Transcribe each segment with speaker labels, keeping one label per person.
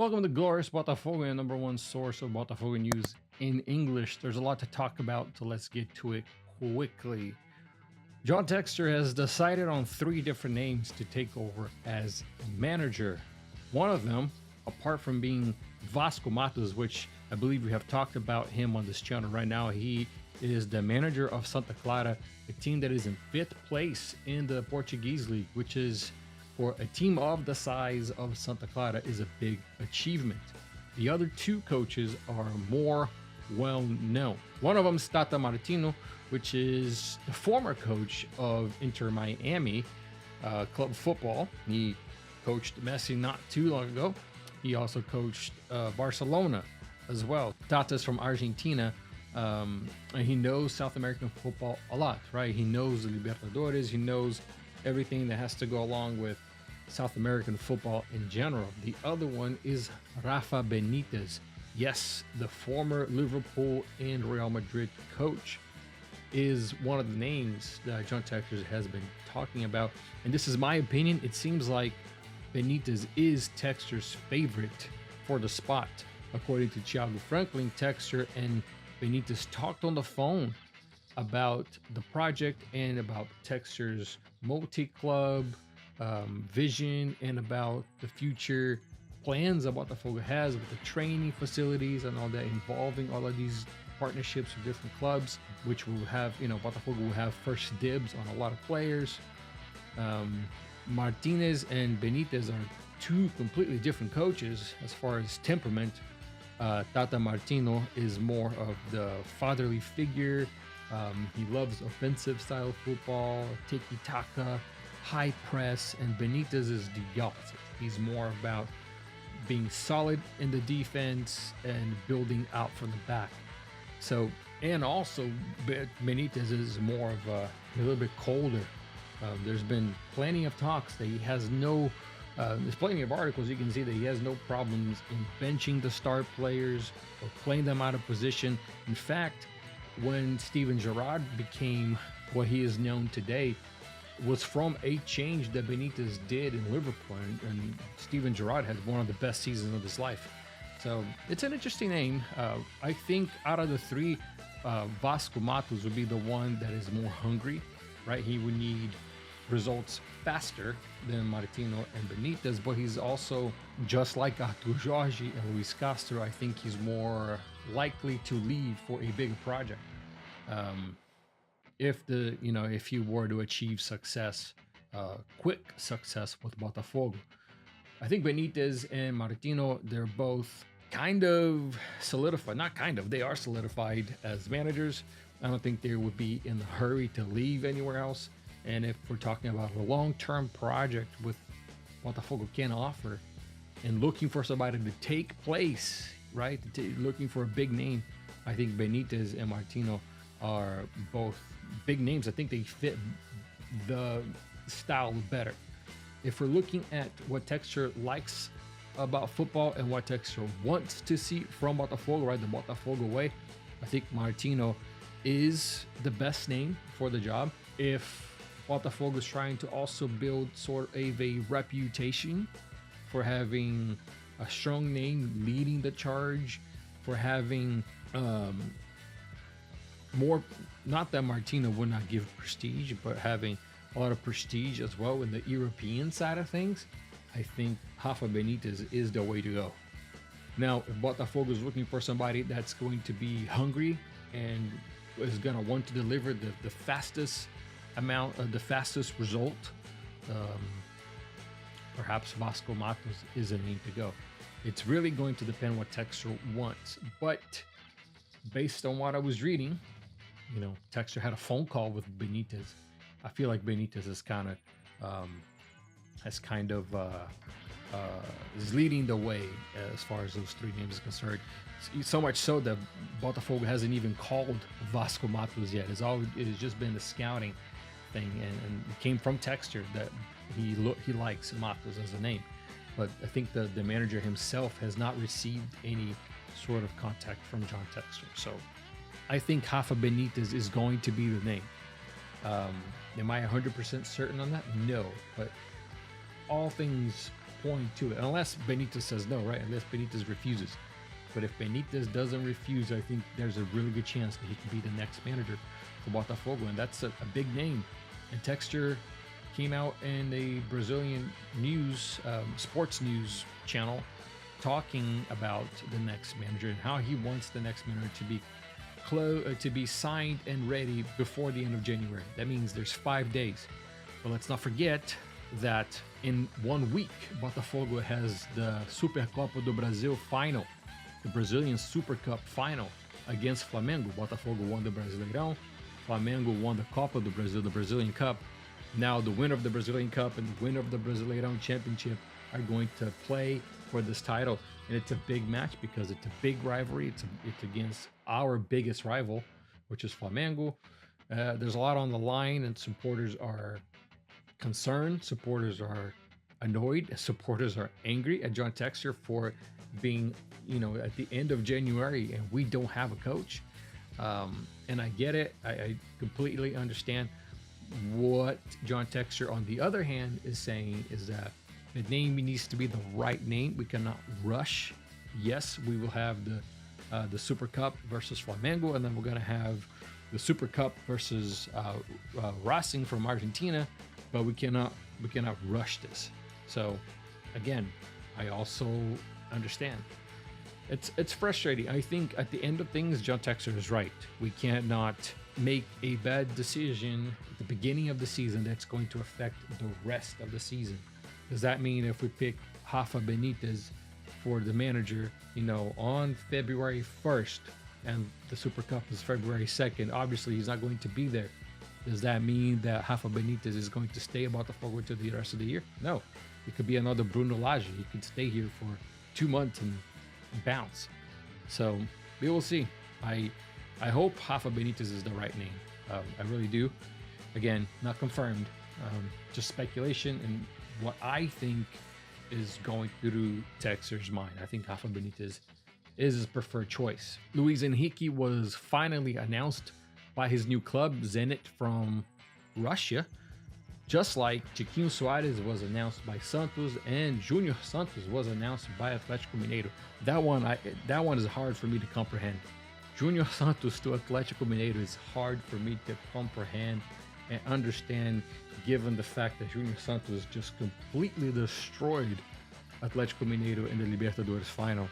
Speaker 1: Welcome to Glorious Botafogo, your number one source of Botafogo news in English. There's a lot to talk about, so let's get to it quickly. John Textor has decided on three different names to take over as manager. One of them, apart from being Vasco Matos, which I believe we have talked about him on this channel right now, he is the manager of Santa Clara, a team that is in fifth place in the Portuguese league, which is, for a team of the size of Santa Clara, is a big achievement. The other two coaches are more well known. One of them is Tata Martino, which is the former coach of Inter Miami club football. He coached Messi not too long ago. He also coached Barcelona as well. Tata's from Argentina, and he knows South American football a lot, right? He knows the Libertadores. He knows everything that has to go along with South American football in general. The other one is Rafa Benitez. Yes, the former Liverpool and Real Madrid coach is one of the names that John Textor has been talking about. And this is my opinion. It seems like Benitez is Textor's favorite for the spot. According to Thiago Franklin, Textor and Benitez talked on the phone about the project and about Textor's multi-club vision and about the future plans that Botafogo has with the training facilities and all that, involving all of these partnerships with different clubs, which will have, Botafogo will have first dibs on a lot of players. Martinez and Benitez are two completely different coaches as far as temperament. Tata Martino is more of the fatherly figure. He loves offensive style football, tiki-taka, high press, and Benitez is the opposite. He's more about being solid in the defense and building out from the back. So, and also Benitez is more of a little bit colder. There's been plenty of talks that he has there's plenty of articles you can see that he has no problems in benching the star players or playing them out of position. In fact, when Steven Gerrard became what he is known today, was from a change that Benitez did in Liverpool, and Steven Gerrard had one of the best seasons of his life. So it's an interesting name. I think out of the three, Vasco Matos would be the one that is more hungry, right? He would need results faster than Martino and Benitez, but he's also, just like Artur Jorge and Luis Castro, I think he's more likely to leave for a bigger project. If he were to achieve success, quick success with Botafogo. I think Benitez and Martino, they're both kind of solidified, not kind of, they are solidified as managers. I don't think they would be in a hurry to leave anywhere else. And if we're talking about a long-term project with Botafogo can offer and looking for somebody to take place, right? Looking for a big name, I think Benitez and Martino are both big names. I think they fit the style better. If we're looking at what Textor likes about football and what Textor wants to see from Botafogo, right, the Botafogo way, I think Martino is the best name for the job. If Botafogo is trying to also build sort of a reputation for having a strong name leading the charge, for having more, not that Martino would not give prestige, but having a lot of prestige as well in the European side of things, I think Rafa Benitez is the way to go. Now, if Botafogo is looking for somebody that's going to be hungry and is going to want to deliver the fastest result, perhaps Vasco Matos is a name to go. It's really going to depend what Textor wants, but based on what I was reading, Textor had a phone call with Benitez. I feel like Benitez is is leading the way as far as those three names are concerned. So much so that Botafogo hasn't even called Vasco Matos yet. It has just been a scouting thing, and it came from Textor that he likes Matos as a name. But I think the manager himself has not received any sort of contact from John Textor. So I think Rafa Benitez is going to be the name. Am I 100% certain on that? No, but all things point to it, unless Benitez says no, right? Unless Benitez refuses. But if Benitez doesn't refuse, I think there's a really good chance that he could be the next manager for Botafogo, and that's a big name. And Textor came out in a Brazilian news, sports news channel, talking about the next manager and how he wants the next manager to be signed and ready before the end of January. That means there's 5 days. But let's not forget that in 1 week, Botafogo has the Supercopa do Brasil final, the Brazilian Super Cup final against Flamengo. Botafogo won the Brasileirão. Flamengo won the Copa do Brasil, the Brazilian Cup. Now the winner of the Brazilian Cup and the winner of the Brasileirão Championship are going to play for this title. And it's a big match because it's a big rivalry. It's against our biggest rival, which is Flamengo. There's a lot on the line, and supporters are concerned. Supporters are annoyed. Supporters are angry at John Textor for being, at the end of January and we don't have a coach. And I get it. I completely understand. What John Textor, on the other hand, is saying is that the name needs to be the right name. We cannot rush. Yes, we will have the Super Cup versus Flamengo, and then we're going to have the Super Cup versus Racing from Argentina, but we cannot rush this. So, again, I also understand. It's frustrating. I think at the end of things, John Textor is right. We cannot make a bad decision at the beginning of the season that's going to affect the rest of the season. Does that mean if we pick Rafa Benitez for the manager, on February 1st and the Super Cup is February 2nd, obviously he's not going to be there. Does that mean that Rafa Benitez is going to stay at Botafogo to the rest of the year? No. It could be another Bruno Lage. He could stay here for 2 months and bounce. So we will see. I hope Rafa Benitez is the right name. I really do. Again, not confirmed. Just speculation and what I think is going through Textor's mind. I think Rafa Benitez is his preferred choice. Luis Henrique was finally announced by his new club, Zenit from Russia, just like Chiquinho Soares was announced by Santos and Junior Santos was announced by Atlético Mineiro. That one is hard for me to comprehend. Junior Santos to Atlético Mineiro is hard for me to comprehend and understand, given the fact that Junior Santos just completely destroyed Atlético Mineiro in the Libertadores final.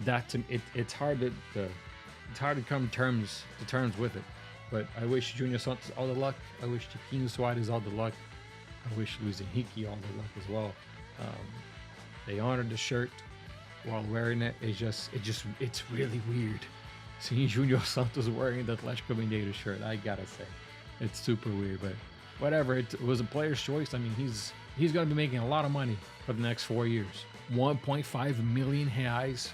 Speaker 1: It's hard to come to terms with it. But I wish Junior Santos all the luck. I wish Chiquinho Soares all the luck. I wish Luis Henrique all the luck as well. They honored the shirt while wearing it. It's really weird seeing Junior Santos wearing the Atlético Mineiro shirt. I gotta say, it's super weird, but whatever. It was a player's choice. I mean, he's gonna be making a lot of money for the next 4 years. 1.5 million reais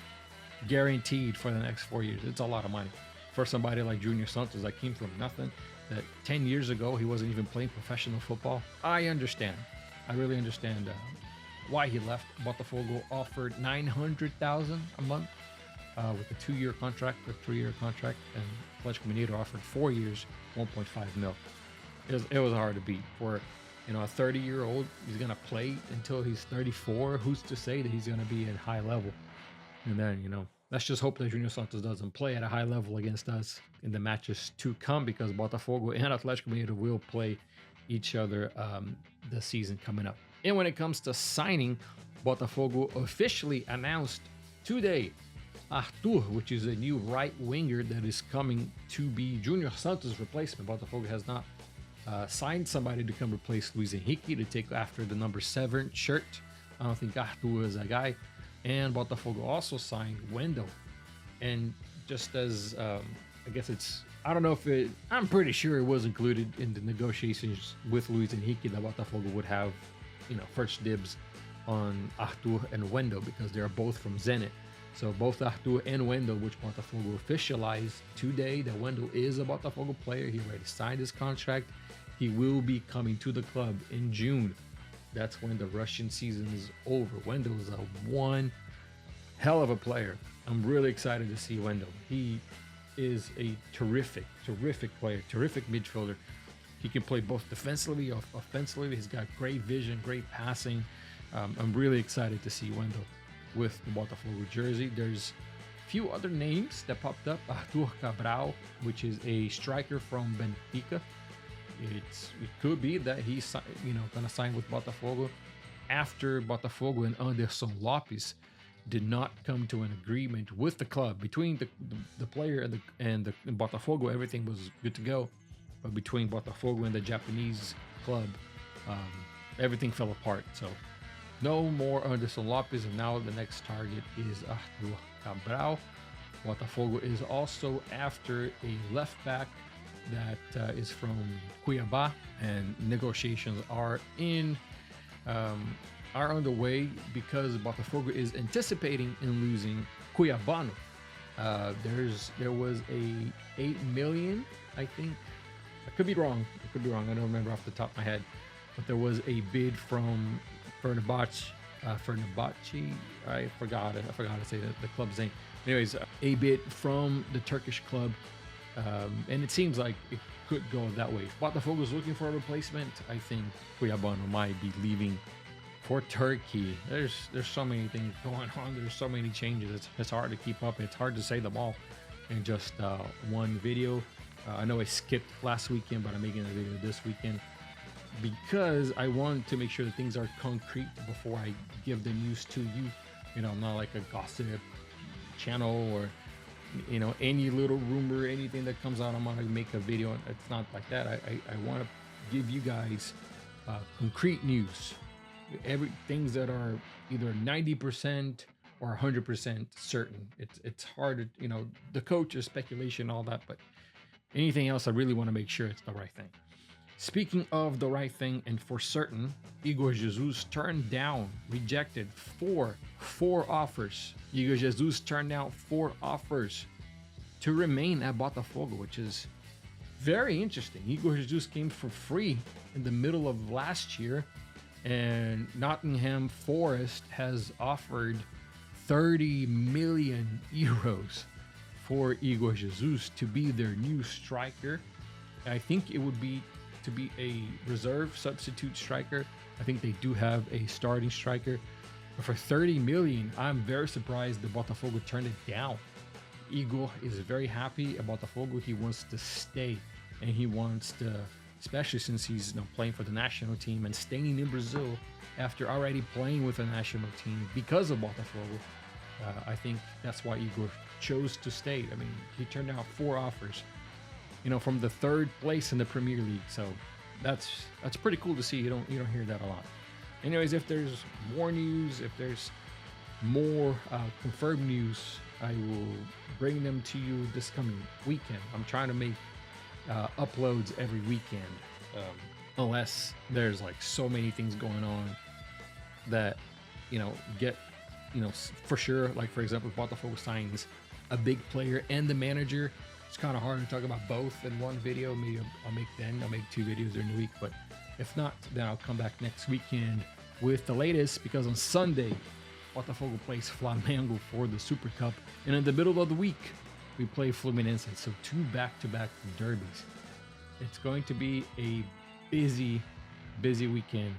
Speaker 1: guaranteed for the next 4 years. It's a lot of money for somebody like Junior Santos that came from nothing, that 10 years ago he wasn't even playing professional football. I understand. I really understand why he left. Botafogo offered 900,000 a month with a 2-year contract or 3-year contract, and Atlético Mineiro offered 4 years, 1.5 mil. It was hard to beat. For a 30-year-old, he's gonna play until he's 34. Who's to say that he's gonna be at high level? And then let's just hope that Junior Santos doesn't play at a high level against us in the matches to come, because Botafogo and Atlético Mineiro will play each other the season coming up. And when it comes to signing, Botafogo officially announced today Arthur, which is a new right winger that is coming to be Junior Santos' replacement. Botafogo has not signed somebody to come replace Luis Henrique to take after the number 7 shirt. I don't think Arthur is a guy. And Botafogo also signed Wendell. And just as, I'm pretty sure it was included in the negotiations with Luis Henrique that Botafogo would have, first dibs on Arthur and Wendell, because they're both from Zenit. So both Arthur and Wendell, which Botafogo officialized today, that Wendell is a Botafogo player. He already signed his contract. He will be coming to the club in June. That's when the Russian season is over. Wendell is one hell of a player. I'm really excited to see Wendell. He is a terrific player, terrific midfielder. He can play both defensively, offensively. He's got great vision, great passing. I'm really excited to see Wendell with the Botafogo jersey. There's a few other names that popped up. Arthur Cabral, which is a striker from Benfica. It could be that he's gonna sign with Botafogo after Botafogo and Anderson Lopes did not come to an agreement with the club. Between the player and the Botafogo, everything was good to go, but between Botafogo and the Japanese club, everything fell apart. So no more Anderson Lopes, and now the next target is Arthur Cabral. Botafogo is also after a left back that is from Cuiabá, and negotiations are underway because Botafogo is anticipating in losing Cuiabano. There was a 8 million, I think. I could be wrong. I don't remember off the top of my head, but there was a bid from Fenerbahce. I forgot to say the club's name. Anyways, a bid from the Turkish club, and it seems like it could go that way. If Botafogo is looking for a replacement, I think Cuiabano might be leaving for Turkey. There's so many things going on. There's so many changes. It's hard to keep up. It's hard to say them all in just one video. I know I skipped last weekend, but I'm making a video this weekend because I want to make sure that things are concrete before I give the news to you. I'm not like a gossip channel or any little rumor, anything that comes out, I'm gonna make a video. It's not like that. I want to give you guys concrete news, things that are either 90% or 100% certain. It's hard to, the coach is speculation, all that, but anything else, I really want to make sure it's the right thing. Speaking of the right thing and for certain, Igor Jesus rejected four offers. Igor Jesus turned down 4 offers to remain at Botafogo, which is very interesting. Igor Jesus came for free in the middle of last year, and Nottingham Forest has offered 30 million euros for Igor Jesus to be their new striker. I think it would be to be a reserve substitute striker. I think they do have a starting striker, but for 30 million, I'm very surprised the Botafogo turned it down. Igor is very happy at Botafogo. He wants to stay, and he wants to, especially since he's playing for the national team and staying in Brazil after already playing with the national team because of Botafogo. I think that's why Igor chose to stay. I mean, he turned down 4 offers, from the 3rd place in the Premier League. So that's pretty cool to see. You don't hear that a lot. Anyways, if there's more news, if there's more confirmed news, I will bring them to you this coming weekend. I'm trying to make uploads every weekend, unless there's like so many things going on that get for sure. Like, for example, if Botafogo signs a big player and the manager, it's kind of hard to talk about both in one video. Maybe I'll make 2 videos during the week, but if not, then I'll come back next weekend with the latest, because on Sunday Botafogo plays Flamengo for the Super Cup, and in the middle of the week we play Fluminense. So 2 back-to-back derbies. It's going to be a busy weekend